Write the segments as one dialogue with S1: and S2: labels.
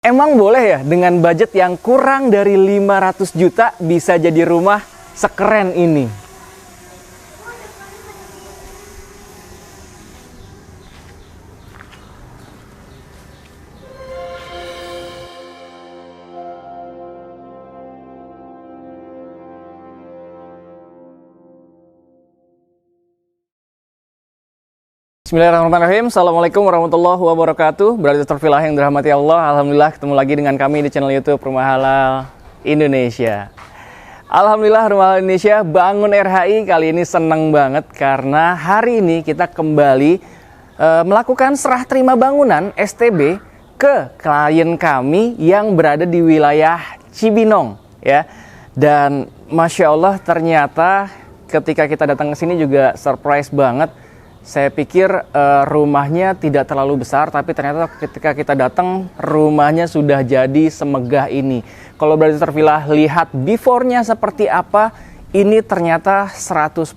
S1: Emang boleh ya dengan budget yang kurang dari 500 juta bisa jadi rumah sekeren ini? Bismillahirrahmanirrahim. Assalamualaikum warahmatullahi wabarakatuh. Brother Terfilah yang dirahmati Allah. Alhamdulillah ketemu lagi dengan kami di channel YouTube Rumah Halal Indonesia. Alhamdulillah Rumah Halal Indonesia bangun RHI kali ini seneng banget karena hari ini kita kembali melakukan serah terima bangunan STB ke klien kami yang berada di wilayah Cibinong ya. Dan Masya Allah ternyata ketika kita datang ke sini juga surprise banget. Saya pikir rumahnya tidak terlalu besar, tapi ternyata ketika kita datang rumahnya sudah jadi semegah ini. Kalau Brother Terfilah lihat before-nya seperti apa, ini ternyata 100%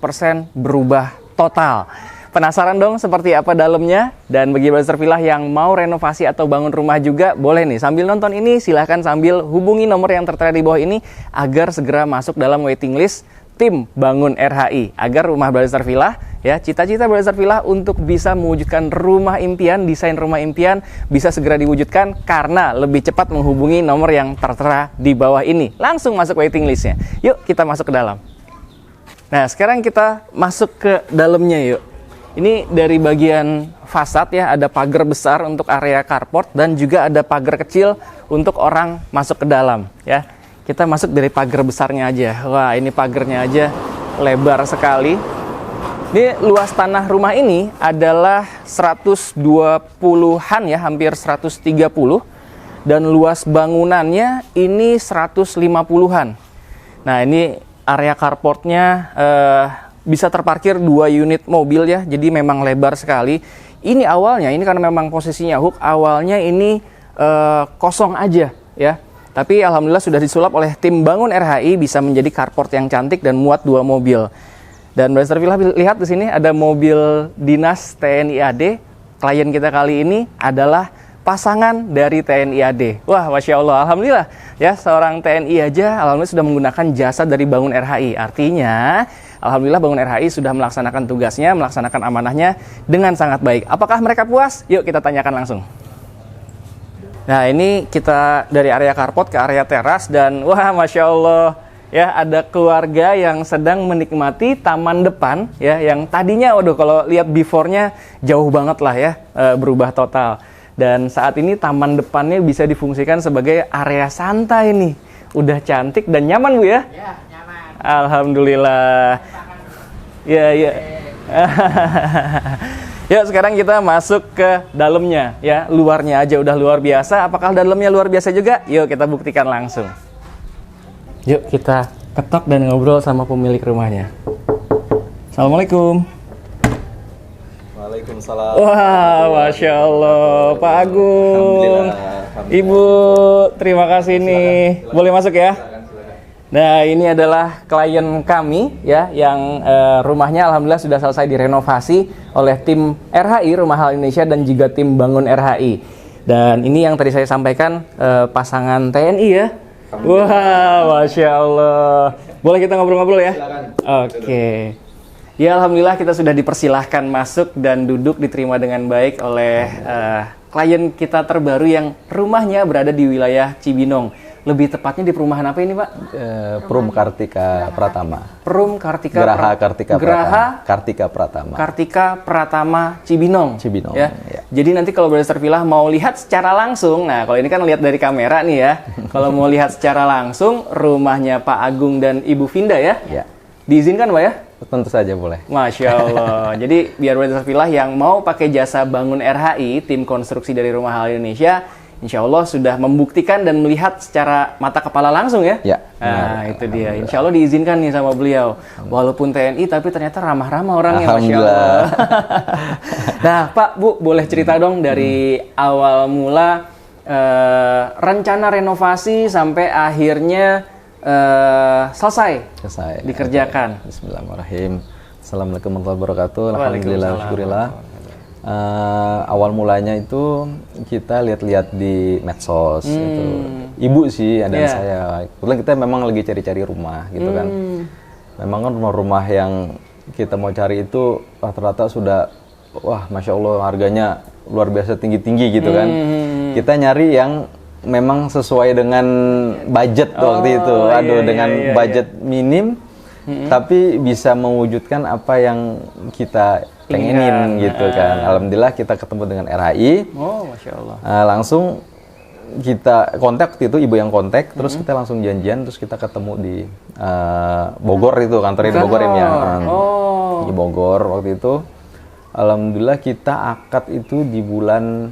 S1: berubah total. Penasaran dong seperti apa dalamnya? Dan bagi Brother Terfilah yang mau renovasi atau bangun rumah juga, boleh nih sambil nonton ini silahkan sambil hubungi nomor yang tertera di bawah ini agar segera masuk dalam waiting list tim Bangun RHI agar rumah Brother Terfilah ya, cita-cita Brother Terfilah untuk bisa mewujudkan rumah impian, desain rumah impian bisa segera diwujudkan karena lebih cepat menghubungi nomor yang tertera di bawah ini. Langsung masuk waiting listnya. Yuk kita masuk ke dalam. Nah sekarang kita masuk ke dalamnya yuk. Ini dari bagian fasad ya, ada pagar besar untuk area carport dan juga ada pagar kecil untuk orang masuk ke dalam ya. Kita masuk dari pagar besarnya aja. Wah, ini pagarnya aja lebar sekali. Ini luas tanah rumah ini adalah 120-an ya, hampir 130. Dan luas bangunannya ini 150-an. Nah, ini area carportnya bisa terparkir 2 unit mobil ya. Jadi memang lebar sekali. Ini awalnya, ini karena memang posisinya hook, awalnya ini kosong aja ya. Tapi alhamdulillah sudah disulap oleh tim Bangun RHI bisa menjadi carport yang cantik dan muat 2 mobil. Dan Brother Terfilah lihat di sini ada mobil dinas TNI AD. Klien kita kali ini adalah pasangan dari TNI AD. Wah, Masya Allah, alhamdulillah ya seorang TNI aja alhamdulillah sudah menggunakan jasa dari Bangun RHI. Artinya alhamdulillah Bangun RHI sudah melaksanakan tugasnya, melaksanakan amanahnya dengan sangat baik. Apakah mereka puas? Yuk kita tanyakan langsung. Nah ini kita dari area carport ke area teras dan wah Masya Allah ya ada keluarga yang sedang menikmati taman depan ya yang tadinya waduh kalau lihat before-nya jauh banget lah ya berubah total. Dan saat ini taman depannya bisa difungsikan sebagai area santai nih. Udah cantik dan nyaman Bu ya? Ya nyaman. Alhamdulillah. Ya ya. Yuk sekarang kita masuk ke dalamnya ya, luarnya aja udah luar biasa. Apakah dalamnya luar biasa juga? Yuk kita buktikan langsung. Yuk kita ketok dan ngobrol sama pemilik rumahnya. Assalamualaikum.
S2: Waalaikumsalam.
S1: Wah, Masya Allah, Pak Agung. Ibu, terima kasih nih. Boleh masuk ya? Nah ini adalah klien kami ya yang rumahnya alhamdulillah sudah selesai direnovasi oleh tim RHI Rumah Halal Indonesia dan juga tim Bangun RHI. Dan ini yang tadi saya sampaikan pasangan TNI ya. Wah, Masya Allah. Boleh kita ngobrol-ngobrol ya?
S2: Silakan.
S1: Oke. Ya alhamdulillah kita sudah dipersilahkan masuk dan duduk diterima dengan baik oleh klien kita terbaru yang rumahnya berada di wilayah Cibinong. Lebih tepatnya di perumahan apa ini Pak?
S2: Perum Kartika Pratama.
S1: Perum Kartika
S2: Geraha Kartika
S1: Geraha
S2: Pratama. Kartika Pratama.
S1: Kartika Pratama Cibinong.
S2: Cibinong.
S1: Ya.
S2: Ya.
S1: Jadi nanti kalau Brother Terfilah mau lihat secara langsung, nah kalau ini kan lihat dari kamera nih ya. Kalau mau lihat secara langsung rumahnya Pak Agung dan Ibu Vinda ya.
S2: Ya.
S1: Diizinkan Pak ya?
S2: Tentu saja boleh.
S1: Masya Allah. Jadi biar Brother Terfilah yang mau pakai jasa Bangun RHI, tim konstruksi dari Rumah Halal Indonesia, Insya Allah sudah membuktikan dan melihat secara mata kepala langsung ya.
S2: Ya.
S1: Nah itu dia. Insya Allah diizinkan nih sama beliau. Walaupun TNI tapi ternyata ramah-ramah orangnya. Masya Allah. Nah Pak, Bu boleh cerita dong dari awal mula rencana renovasi sampai akhirnya selesai dikerjakan.
S2: Bismillahirrahmanirrahim. Assalamualaikum warahmatullahi wabarakatuh. Alhamdulillah, syukurillah. Awal mulanya itu kita lihat-lihat di medsos gitu. Ibu sih dan saya. Kebetulan kita memang lagi cari-cari rumah gitu kan. Memang kan rumah-rumah yang kita mau cari itu rata-rata sudah wah Masya Allah harganya luar biasa tinggi-tinggi gitu kan. Kita nyari yang memang sesuai dengan budget waktu itu. Dengan budget minim tapi bisa mewujudkan apa yang kita pengenin gitu kan. Alhamdulillah kita ketemu dengan RHI.
S1: Oh, Masya Allah.
S2: Langsung kita kontak waktu itu, ibu yang kontak, terus kita langsung janjian, terus kita ketemu di Bogor itu, kantornya di Bogor ya. Di Bogor waktu itu. Alhamdulillah kita akad itu di bulan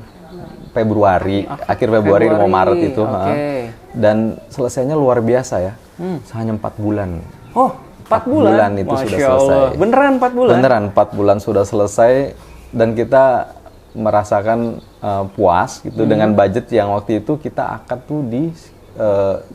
S2: Februari, akhir Februari mau Maret itu. Dan selesainya luar biasa ya, hanya 4 bulan.
S1: Oh, 4 bulan
S2: itu
S1: Masya
S2: sudah selesai.
S1: Allah. Beneran 4 bulan?
S2: Beneran 4 bulan sudah selesai dan kita merasakan puas gitu dengan budget yang waktu itu kita akad tuh di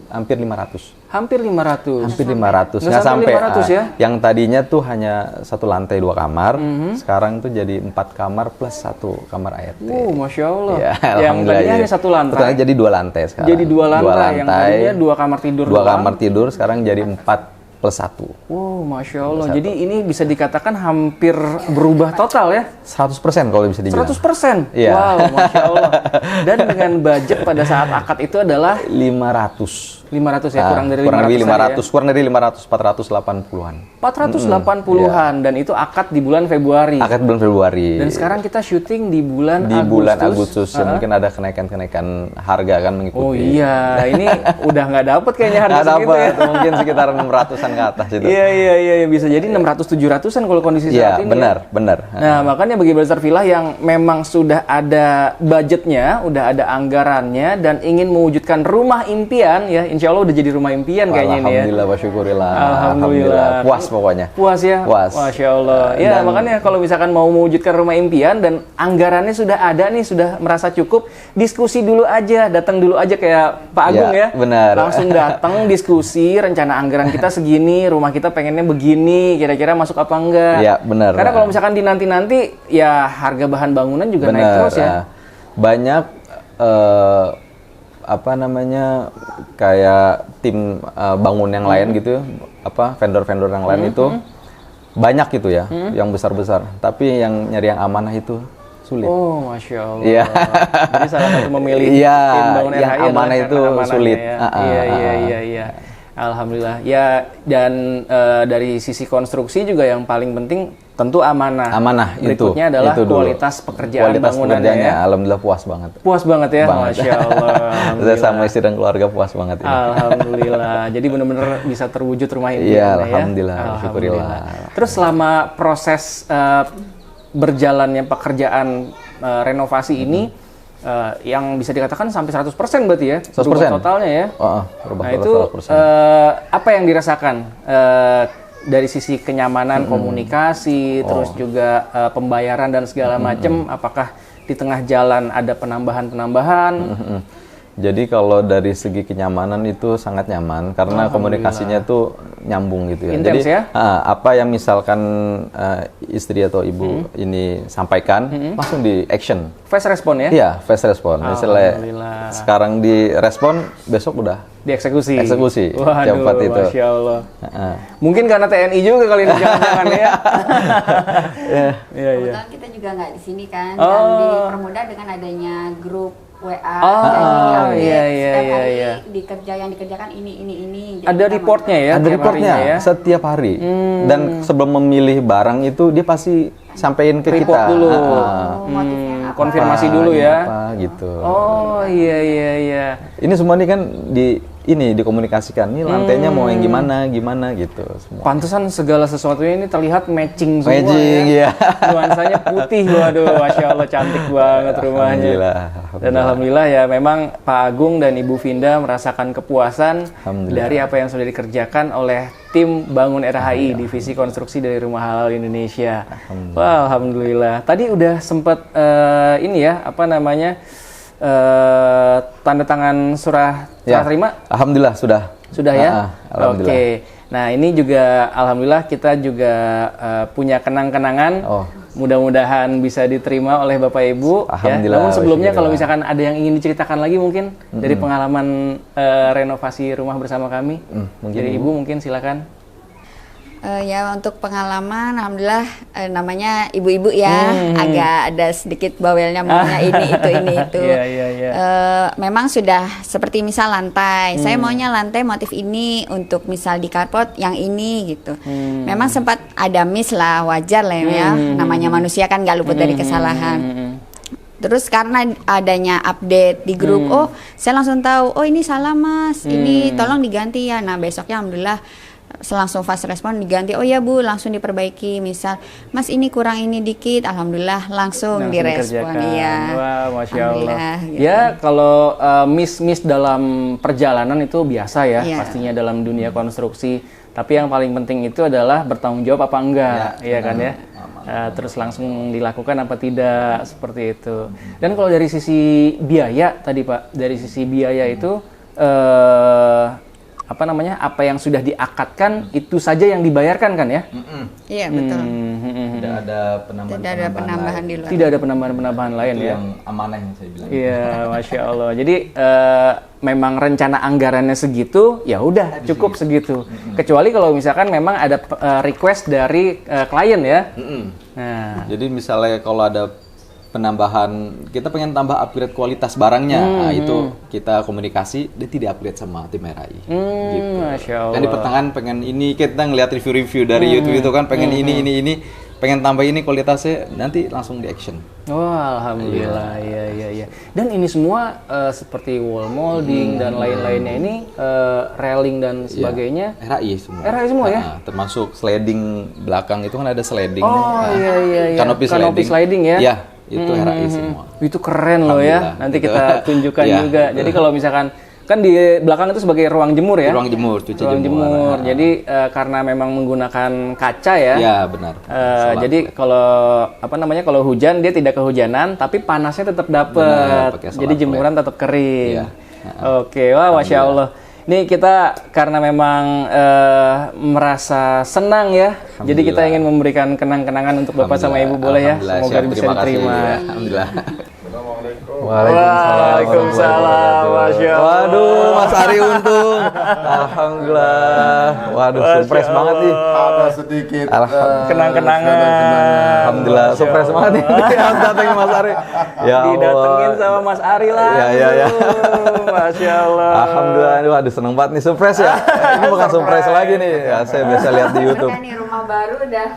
S2: hampir 500.
S1: Hampir 500.
S2: Hampir 500.
S1: Nggak sampai 500 ya?
S2: Yang tadinya tuh hanya 1 lantai 2 kamar, sekarang tuh jadi 4 kamar plus 1 kamar ART.
S1: Masya Allah.
S2: Ya,
S1: yang tadinya hanya 1 lantai.
S2: Sekarang jadi 2 lantai sekarang.
S1: Jadi 2 lantai. Yang tadinya 2 kamar tidur.
S2: 2 kamar tidur sekarang jadi 4 plus 1.
S1: Wow, Masya Allah. Jadi ini bisa dikatakan hampir berubah total ya?
S2: 100% kalau bisa dibilang.
S1: 100%?
S2: Iya.
S1: Wow, Masya Allah. Dan dengan budget pada saat akad itu adalah?
S2: 500
S1: ya, kurang dari 500.
S2: Kurang dari 500, 480-an.
S1: 480-an, dan itu akad di bulan Februari.
S2: Akad bulan Februari.
S1: Dan sekarang kita syuting di bulan Agustus.
S2: Bulan Agustus, ya, mungkin ada kenaikan harga kan mengikuti.
S1: Oh iya, ini udah nggak dapet kayaknya harga
S2: segitu
S1: dapet,
S2: ya. Mungkin sekitar 600-an ke atas itu.
S1: Iya, bisa jadi 600-700-an kalau kondisi saat ini.
S2: Iya, benar.
S1: Nah, makanya bagi Brother Villa yang memang sudah ada budgetnya, udah ada anggarannya, dan ingin mewujudkan rumah impian, ya insya Allah udah jadi rumah impian kayaknya ini ya.
S2: Alhamdulillah, wa syukurillah.
S1: Alhamdulillah.
S2: Puas pokoknya.
S1: Puas ya?
S2: Puas.
S1: Masya Allah. Ya, makanya kalau misalkan mau mewujudkan rumah impian dan anggarannya sudah ada nih, sudah merasa cukup, diskusi dulu aja, datang dulu aja kayak Pak Agung ya.
S2: Benar.
S1: Langsung datang, diskusi, rencana anggaran kita segini, rumah kita pengennya begini, kira-kira masuk apa enggak.
S2: Iya, benar.
S1: Karena kalau misalkan dinanti-nanti, ya harga bahan bangunan juga naik terus ya.
S2: Banyak kayak tim bangun yang lain gitu, vendor-vendor yang lain itu banyak gitu ya, yang besar-besar. Tapi yang nyari yang amanah itu sulit.
S1: Oh, Masya Allah.
S2: Iya.
S1: Jadi salah satu memilih tim bangun
S2: yang
S1: RHI
S2: amanah itu sulit.
S1: Ya. Iya. Alhamdulillah. Ya, dan dari sisi konstruksi juga yang paling penting tentu amanah.
S2: Amanah
S1: Berikutnya adalah kualitas pekerjaan bangunannya ya.
S2: Alhamdulillah puas banget.
S1: Puas banget ya, Masya Allah.
S2: Saya sama istri dan keluarga puas banget ini.
S1: Alhamdulillah. Jadi benar-benar bisa terwujud rumah impian
S2: ya.
S1: Alhamdulillah.
S2: Syukurillah.
S1: Terus selama proses berjalannya pekerjaan renovasi ini, yang bisa dikatakan sampai 100% berarti ya?
S2: 100%.
S1: Berubah totalnya ya?
S2: Nah
S1: itu apa yang dirasakan? Dari sisi kenyamanan, komunikasi, terus juga pembayaran dan segala macam, apakah di tengah jalan ada penambahan-penambahan?
S2: Jadi kalau dari segi kenyamanan itu sangat nyaman karena komunikasinya tuh nyambung gitu ya.
S1: Intens,
S2: jadi
S1: ya?
S2: Apa yang misalkan istri atau ibu ini sampaikan langsung di action.
S1: Fast respon ya?
S2: Iya, fast respon. Misalnya sekarang di respon, besok udah
S1: dieksekusi.
S2: Eksekusi.
S1: Waduh,
S2: cepat itu.
S1: Masya Allah. Mungkin karena TNI juga kali ini jangan-jangan ya.
S3: Kebetulan kita juga nggak di sini kan, dan dipermudah dengan adanya grup WA.
S1: Iya.
S3: Yang dikerjakan ini.
S1: Ada reportnya ya?
S2: Ada reportnya ya? Setiap hari. Dan sebelum memilih barang itu dia pasti sampaikan ke
S1: report
S2: kita.
S1: Dulu.
S3: Motifnya
S1: konfirmasi dulu ya.
S2: Gitu.
S1: Oh iya.
S2: Ini semua nih kan dikomunikasikan. Nih lantainya mau yang gimana gitu semua.
S1: Pantesan segala sesuatunya ini terlihat matching semua.
S2: Ya.
S1: Nuansanya putih, waduh, Masya Allah cantik banget rumahnya. Dan alhamdulillah ya memang Pak Agung dan Ibu Vinda merasakan kepuasan dari apa yang sudah dikerjakan oleh tim Bangun RHI, divisi konstruksi dari Rumah Halal Indonesia. Alhamdulillah. Tadi udah sempat tanda tangan surah terima?
S2: Alhamdulillah sudah.
S1: Sudah ya?
S2: Alhamdulillah.
S1: Oke. Nah, ini juga alhamdulillah kita juga punya kenang-kenangan. Mudah-mudahan bisa diterima oleh Bapak Ibu ya.
S2: Alhamdulillah.
S1: Namun sebelumnya kalau misalkan ada yang ingin diceritakan lagi mungkin dari pengalaman renovasi rumah bersama kami. Jadi Ibu mungkin silakan.
S3: Ya untuk pengalaman, alhamdulillah namanya ibu-ibu ya, agak ada sedikit bawelnya maunya ini itu. Memang sudah seperti misal lantai, saya maunya lantai motif ini, untuk misal di carport yang ini gitu. Memang sempat ada miss lah, wajar lah ya, namanya manusia kan nggak luput dari kesalahan. Terus karena adanya update di grup, oh saya langsung tahu, oh ini salah mas, ini tolong diganti ya. Nah besoknya alhamdulillah langsung fast respon diganti, oh ya Bu langsung diperbaiki, misal Mas ini kurang ini dikit, alhamdulillah langsung direspon. Iya.
S1: Wah, Masya Allah gitu. Ya kalau miss dalam perjalanan itu biasa ya, pastinya dalam dunia konstruksi, tapi yang paling penting itu adalah bertanggung jawab apa enggak, iya kan ya. Terus langsung dilakukan apa tidak, seperti itu. Dan kalau dari sisi biaya tadi Pak, dari sisi biaya itu apa yang sudah diakadkan itu saja yang dibayarkan kan ya?
S3: Iya betul.
S2: Tidak ada penambahan
S3: di luar.
S1: Tidak ada penambahan lain
S2: itu
S1: ya.
S2: Yang amanah yang saya bilang.
S1: Iya, Masya Allah. Jadi memang rencana anggarannya segitu, ya udah cukup segitu. Kecuali kalau misalkan memang ada request dari klien ya. Nah,
S2: jadi misalnya kalau ada penambahan, kita pengen tambah upgrade kualitas barangnya, nah itu kita komunikasi, dia tidak upgrade sama tim RAI. Gitu.
S1: Masya Allah.
S2: Kan di pertengahan pengen ini, kita ngeliat review-review dari YouTube itu kan, pengen ini, pengen tambah ini kualitasnya, nanti langsung di action.
S1: Wah, alhamdulillah, iya. Dan ini semua seperti wall molding dan lain-lainnya ini, railing dan sebagainya.
S2: RAI semua.
S1: RAI semua ya?
S2: Nah, termasuk sliding belakang itu kan ada sliding.
S1: Oh iya.
S2: Kanopi
S1: sliding ya?
S2: Iya, itu RAI semua.
S1: Itu keren loh ya. Nanti kita tunjukkan juga. Jadi kalau misalkan kan di belakang itu sebagai ruang jemur ya?
S2: Ruang jemur, cuci
S1: ruang jemur. Jadi karena memang menggunakan kaca ya?
S2: Iya benar.
S1: Jadi kalau hujan dia tidak kehujanan, tapi panasnya tetap dapat. Jadi jemuran tetap kering. Iya. Oke, wah Masya Allah. Ini kita karena memang merasa senang ya, jadi kita ingin memberikan kenang-kenangan untuk Bapak sama Ibu, boleh ya? Semoga bisa diterima.
S2: Alhamdulillah.
S1: Waalaikumsalam. Masya Allah.
S2: Waduh, Mas Ari untung. Alhamdulillah. Waduh, surprise banget nih.
S4: Ada sedikit
S1: kenang-kenangan.
S2: Alhamdulillah, surprise banget nih. Datangin Mas Ari. Ya Allah.
S1: Didatengin sama Mas Ari lah.
S2: Ya.
S1: Masya Allah.
S2: Alhamdulillah. Waduh, seneng banget nih surprise ya. Ini bukan surprise lagi nih. Ya, saya biasa lihat di YouTube.
S3: Kan nih rumah baru udah.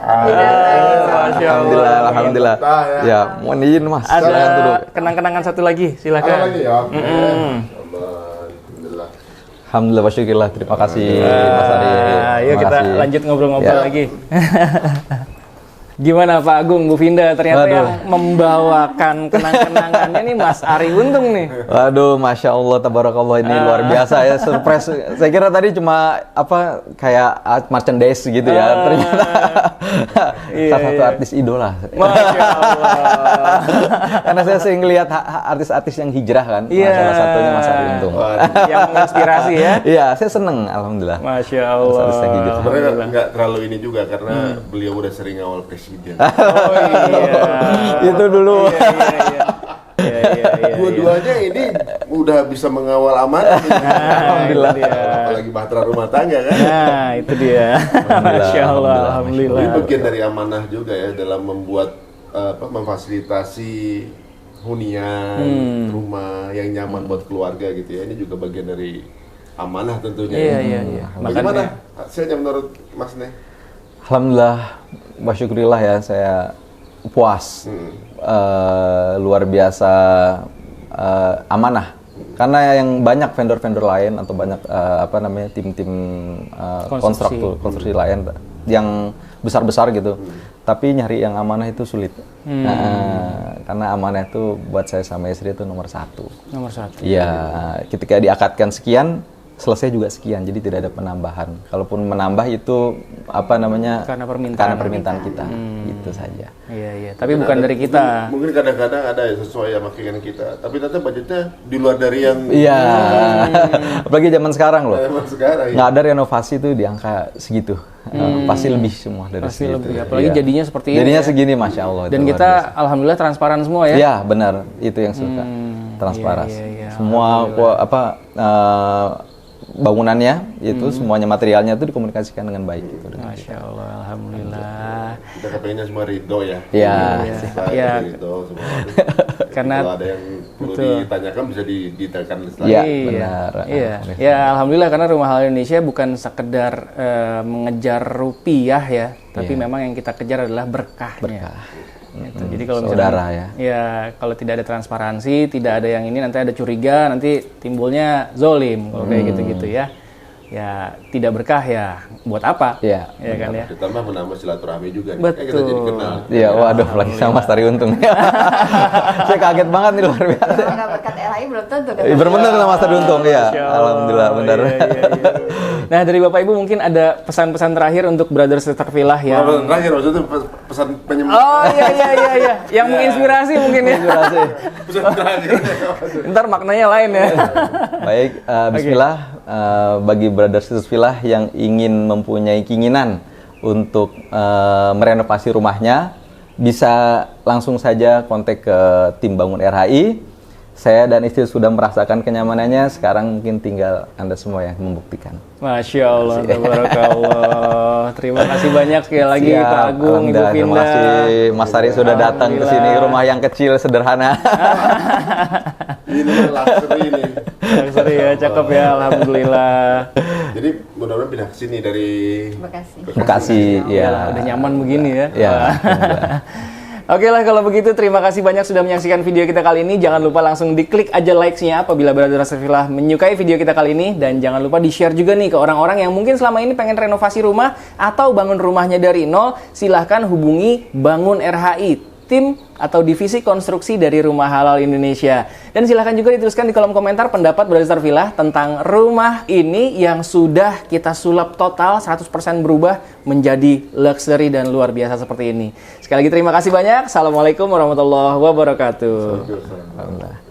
S1: Masya Allah.
S2: Alhamdulillah. Ya, mohon izin Mas.
S1: Ada kenang-kenangan satu lagi, silakan.
S4: Ada lagi ya.
S2: Alhamdulillah, wasyukurillah. Terima kasih Mas Ari.
S1: Ayo kita lanjut ngobrol-ngobrol lagi. Gimana Pak Agung, Bu Vinda, ternyata yang membawakan kenang-kenangannya nih Mas Ari Untung nih.
S2: Waduh, Masya Allah, tabarakallah, ini luar biasa ya, surprise. Saya kira tadi cuma kayak merchandise gitu ya, ternyata salah satu artis idola.
S1: Masya Allah.
S2: Karena saya sering lihat artis-artis yang hijrah kan, salah satunya Mas Ari Untung.
S1: Yang menginspirasi ya?
S2: Iya, saya seneng, alhamdulillah.
S1: Masya Allah.
S4: Sebenarnya nggak terlalu ini juga karena beliau udah sering awal presiden.
S1: Oh iya.
S2: Itu dulu.
S1: Iya.
S4: Dua-duanya ini udah bisa mengawal amanah.
S2: Alhamdulillah.
S4: Apalagi bahtera rumah tangga kan.
S1: Nah, itu dia. Masya Allah. Alhamdulillah.
S4: Ini bagian dari amanah juga ya dalam membuat memfasilitasi hunian rumah yang nyaman buat keluarga gitu ya. Ini juga bagian dari amanah tentunya.
S1: Iya.
S4: Bagaimana hasilnya menurut Mas Neh?
S2: Alhamdulillah, wasyukurillah ya, saya puas, luar biasa amanah. Karena yang banyak vendor-vendor lain atau banyak tim-tim konstruksi lain yang besar-besar gitu, tapi nyari yang amanah itu sulit. Karena amanah itu buat saya sama istri itu nomor satu.
S1: Nomor satu.
S2: Iya, ketika diakadkan sekian, selesai juga sekian, jadi tidak ada penambahan. Kalaupun menambah itu apa namanya?
S1: Karena permintaan
S2: kita, itu saja.
S1: Iya. Tapi bukan dari kita.
S4: Mungkin kadang-kadang ada yang sesuai sama keinginan kita, tapi ternyata budgetnya di luar dari yang.
S2: Iya. Apalagi zaman sekarang loh.
S4: Zaman sekarang.
S2: Nggak ada renovasi tuh di angka segitu. Pasti lebih semua dari
S1: Pasti
S2: segitu.
S1: lebih. Apalagi jadinya seperti ini.
S2: Jadinya
S1: ya.
S2: segini, masya Allah.
S1: Dan kita alhamdulillah transparan semua ya.
S2: Iya benar, itu yang suka. Transparansi.
S1: Iya.
S2: Semua bangunannya itu semuanya materialnya itu dikomunikasikan dengan baik gitu.
S1: Masya Allah, alhamdulillah.
S4: Kita kepengennya semua ridho ya.
S2: Iya.
S1: Iya.
S4: Ridho semua.
S1: Karena
S4: kalau ada yang perlu ditanyakan bisa didetailkan lagi.
S2: Iya, benar.
S1: Iya. Ya, alhamdulillah karena Rumah Halal Indonesia bukan sekedar mengejar rupiah ya, tapi memang yang kita kejar adalah berkahnya. Gitu. Jadi kalau misalnya kalau tidak ada transparansi, tidak ada yang ini, nanti ada curiga, nanti timbulnya zolim kalau kayak gitu-gitu ya. Ya tidak berkah ya, buat apa?
S2: Iya.
S1: Ya kan ya.
S4: Ditambah menambah silaturahmi juga nih.
S1: Betul.
S4: Kita jadi kenal.
S2: Iya, waduh, lagi sama Mas Tari Untung. Saya kaget banget nih, luar biasa.
S3: Kalau nggak berkat RHI belum tentu kan.
S2: Bener sama Mas Tari Untung ya. Alhamdulillah, benar.
S1: Iya. Nah, dari Bapak Ibu mungkin ada pesan-pesan terakhir untuk Brother Sister Filah ya.
S4: Terakhir maksudnya pesan penyembuh.
S1: Oh iya. Yang menginspirasi mungkin ya.
S4: Pesan terakhir.
S1: Ntar maknanya lain ya.
S2: Baik, bismillah bagi Brother Sister Filah yang ingin mempunyai keinginan untuk merenovasi rumahnya, bisa langsung saja kontak ke tim Bangun RHI. Saya dan istri sudah merasakan kenyamanannya, sekarang mungkin tinggal Anda semua yang membuktikan.
S1: Masya Allah, tabarakallah. Terima kasih banyak sekali lagi Pak Agung, Ibu Finda.
S2: Terima kasih Mas Tari sudah datang ke sini, rumah yang kecil, sederhana.
S4: Ini luxury ini.
S1: Luxury ya, cakep ya, alhamdulillah.
S4: Jadi mudah-mudahan pindah ke sini dari
S2: Bekasi, ya.
S1: Udah nyaman begini ya.
S2: Ya.
S1: Oke lah kalau begitu, terima kasih banyak sudah menyaksikan video kita kali ini. Jangan lupa langsung diklik aja likes-nya apabila Brother Sister Filah menyukai video kita kali ini. Dan jangan lupa di-share juga nih ke orang-orang yang mungkin selama ini pengen renovasi rumah atau bangun rumahnya dari nol. Silahkan hubungi Bangun RHI, tim atau divisi konstruksi dari Rumah Halal Indonesia. Dan silahkan juga dituliskan di kolom komentar pendapat Brother Sister Filah tentang rumah ini yang sudah kita sulap total 100% berubah menjadi luxury dan luar biasa seperti ini. Sekali lagi terima kasih banyak. Assalamualaikum warahmatullahi wabarakatuh.
S4: Waalaikumsalam.